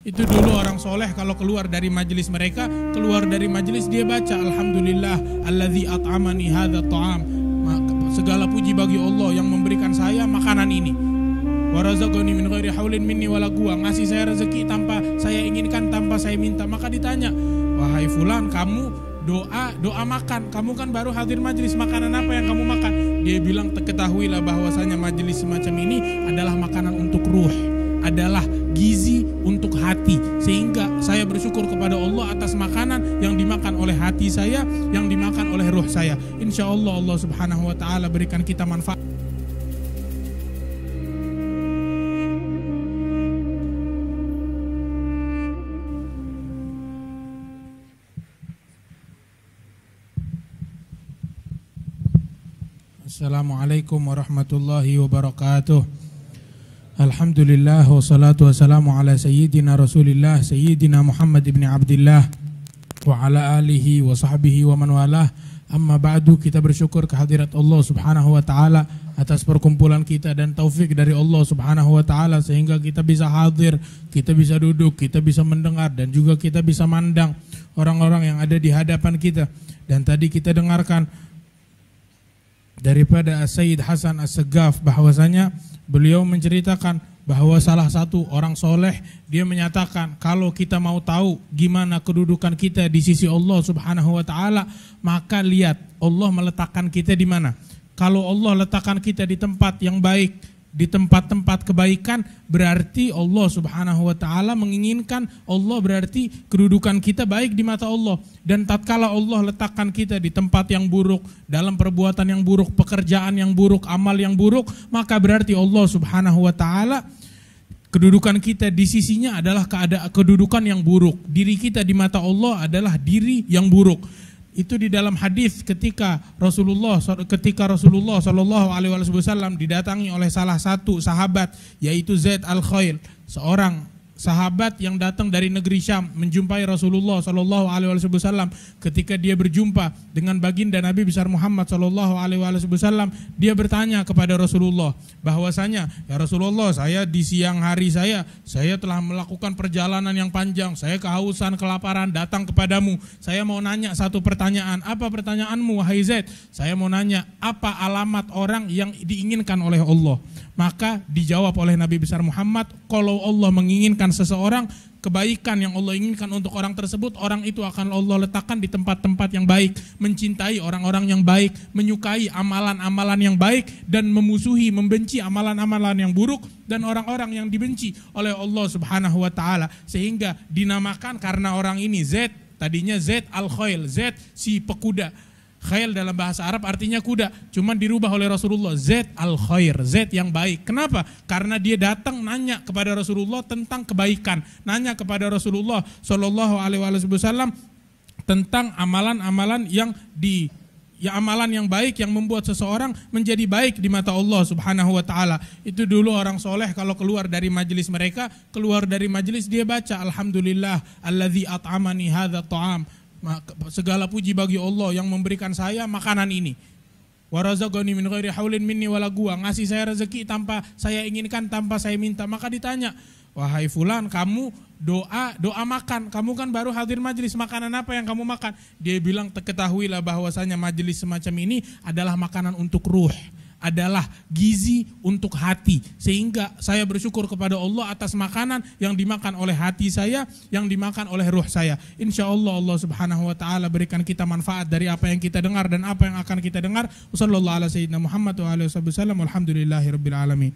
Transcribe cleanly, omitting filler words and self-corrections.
Itu dulu orang soleh kalau keluar dari majelis mereka, keluar dari majelis dia baca Alhamdulillah alladzi at'amani hadza ta'am. Segala puji bagi Allah yang memberikan saya makanan ini. Wa razaqani min ghairi haulin minni wala quwwah, ngasih saya rezeki tanpa saya inginkan, tanpa saya minta. Maka ditanya, wahai fulan, kamu doa makan, kamu kan baru hadir majelis, makanan apa yang kamu makan? Dia bilang, ketahuilah bahwasanya majelis semacam ini adalah makanan untuk ruh, adalah gizi untuk hati. Sehingga saya bersyukur kepada Allah atas makanan yang dimakan oleh hati saya, yang dimakan oleh ruh saya. Insya Allah Allah subhanahu wa ta'ala berikan kita manfaat. Assalamualaikum warahmatullahi wabarakatuh. Alhamdulillah wassalatu wassalamu ala sayyidina Rasulillah sayyidina Muhammad ibn Abdillah wa ala alihi wa sahbihi wa man walah. Amma ba'du, kita bersyukur kehadirat Allah subhanahu wa ta'ala atas perkumpulan kita dan taufik dari Allah subhanahu wa ta'ala sehingga kita bisa hadir, kita bisa duduk, kita bisa mendengar dan juga kita bisa mandang orang-orang yang ada di hadapan kita. Dan tadi kita dengarkan daripada Sayyid Hasan As-Segaf bahwasanya beliau menceritakan bahwa salah satu orang soleh dia menyatakan kalau kita mau tahu gimana kedudukan kita di sisi Allah subhanahu wa ta'ala, maka lihat Allah meletakkan kita di mana. Kalau Allah letakkan kita di tempat yang baik, di tempat-tempat kebaikan, berarti Allah subhanahu wa ta'ala menginginkan, Allah berarti kedudukan kita baik di mata Allah. Dan tatkala Allah letakkan kita di tempat yang buruk, dalam perbuatan yang buruk, pekerjaan yang buruk, amal yang buruk, maka berarti Allah subhanahu wa ta'ala kedudukan kita di sisinya adalah kedudukan yang buruk. Diri kita di mata Allah adalah diri yang buruk. Itu di dalam hadis ketika Rasulullah Shallallahu Alaihi Wasallam didatangi oleh salah satu sahabat yaitu Zaid Al-Khail, seorang sahabat yang datang dari negeri Syam menjumpai Rasulullah Shallallahu Alaihi Wasallam. Ketika dia berjumpa dengan baginda Nabi besar Muhammad Shallallahu Alaihi Wasallam, dia bertanya kepada Rasulullah bahwasanya, ya Rasulullah, saya di siang hari saya telah melakukan perjalanan yang panjang, saya kehausan, kelaparan, datang kepadamu. Saya mau nanya satu pertanyaan. Apa pertanyaanmu wahai Zaid? Saya mau nanya, apa alamat orang yang diinginkan oleh Allah? Maka dijawab oleh Nabi besar Muhammad, kalau Allah menginginkan seseorang, kebaikan yang Allah inginkan untuk orang tersebut, orang itu akan Allah letakkan di tempat-tempat yang baik, mencintai orang-orang yang baik, menyukai amalan-amalan yang baik, dan memusuhi, membenci amalan-amalan yang buruk, dan orang-orang yang dibenci oleh Allah subhanahu wa ta'ala. Sehingga dinamakan karena orang ini Zaid, tadinya Zaid Al-Khail, Zaid si pekuda. Khail dalam bahasa Arab artinya kuda, cuman dirubah oleh Rasulullah Zaid Al-Khair, Zaid yang baik. Kenapa? Karena dia datang nanya kepada Rasulullah tentang kebaikan, nanya kepada Rasulullah Shallallahu Alaihi Wasallam tentang amalan-amalan amalan yang baik yang membuat seseorang menjadi baik di mata Allah subhanahu wa ta'ala. Itu dulu orang soleh kalau keluar dari majelis mereka, keluar dari majelis dia baca Alhamdulillah alladzi at'amani hadza ta'am. Segala puji bagi Allah yang memberikan saya makanan ini. Wa razaqani min ghairi haulin minni wala quwwah, ngasih saya rezeki tanpa saya inginkan, tanpa saya minta. Maka ditanya, wahai fulan, kamu doa makan, kamu kan baru hadir majelis, makanan apa yang kamu makan? Dia bilang, ketahuilah bahwasanya majelis semacam ini adalah makanan untuk ruh, adalah gizi untuk hati. Sehingga saya bersyukur kepada Allah atas makanan yang dimakan oleh hati saya, yang dimakan oleh ruh saya. Insya Allah Allah subhanahu wa ta'ala berikan kita manfaat dari apa yang kita dengar dan apa yang akan kita dengar. Wassallallahu ala sayyidina Muhammad wa alihi wasallam. Alhamdulillahi rabbil alamin.